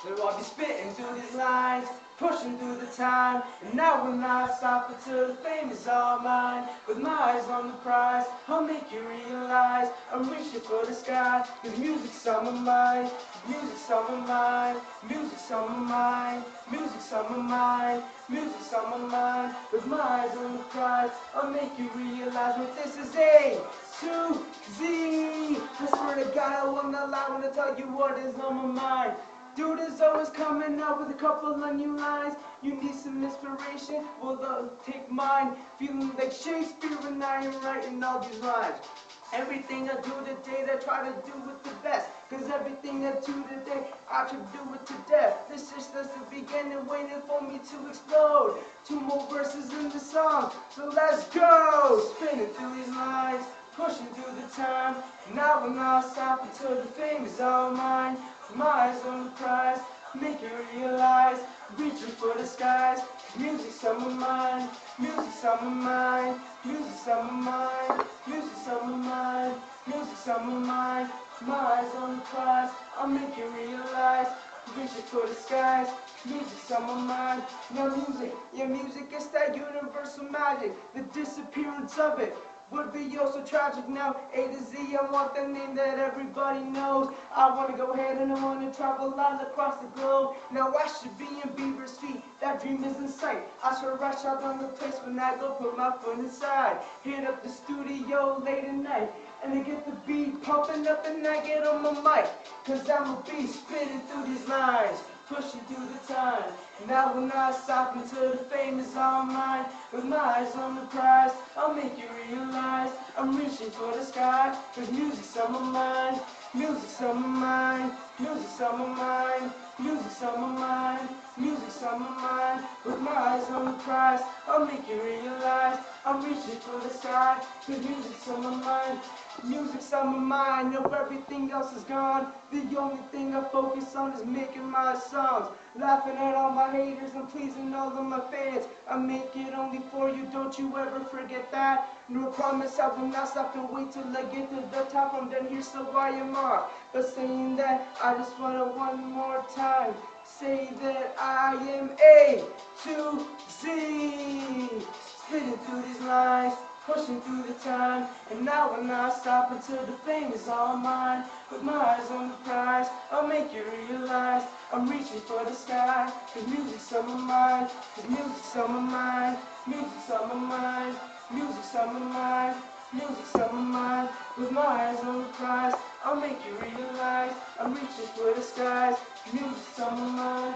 So I'll be spitting through these lines, pushing through the time, and now we're not stopping till the fame is all mine. With my eyes on the prize, I'll make you realize I'm reaching for the sky, cause music's on my mind, music's on my mind, music's on my mind, music's on my mind, music's on my mind. With my eyes on the prize, I'll make you realize what this is A to Z. I swear to God, I will not lie when I tell you what is on my mind. Dude is always coming up with a couple of new lines. You need some inspiration? Well, take mine. Feeling like Shakespeare when I am writing all these rhymes. Everything I do today, I try to do it the best. Cause everything I do today, I should do it to death. This is just the beginning, waiting for me to explode. 2 more verses in the song, so let's go! Spinning through these lines, pushing through the time. Now we're not stopping till the fame is all mine. My eyes on the prize, make you realize, reaching for the skies. Music's on my mind, music's on my mind, music's on my mind, music's on my mind, music's on my mind. My eyes on the prize, I'll make you realize, reaching for the skies. Music's on my mind. Now music, yeah, music is that universal magic. The disappearance of it would be also tragic. Now A to Z, I want the name that everybody knows. I want to go ahead and I want to travel all across the globe. Now I should be in Bieber's feet, that dream is in sight. I should rush out on the place when I go put my foot inside. Hit up the studio late at night, and I get the beat pumping up and I get on my mic. Cause I'm a beast spitting through these lines, pushing through the time. Now we're not stopping till the fame is all mine. With my eyes on the prize, I'll make you realize I'm reaching for the sky. Cause music's on my mind, music's on my mind, music's on my mind, music's on my mind, music's on my mind. With my eyes on the prize, I'll make you realize I'm reaching for the sky. Cause music's on my mind, music's on my mind. Now everything else is gone. The only thing I focus on is making my songs. Laughing at all my haters and pleasing all of my fans. I make it only for you, don't you ever forget that. No promise I will not stop and wait till I get to the top. I'm done here, so I am off. But saying that, I just wanna one more time say that I am A to Z. Spinning through these lines, pushing through the time, and now we're not stopping till the fame is all mine. With my eyes on the prize, I'll make you realize I'm reaching for the sky. Cause music's on my mind, cause music's on my mind, music's on my mind, music's on my mind, music's on my mind. With my eyes on the prize, I'll make you realize I'm reaching for the skies. Music's on my mind,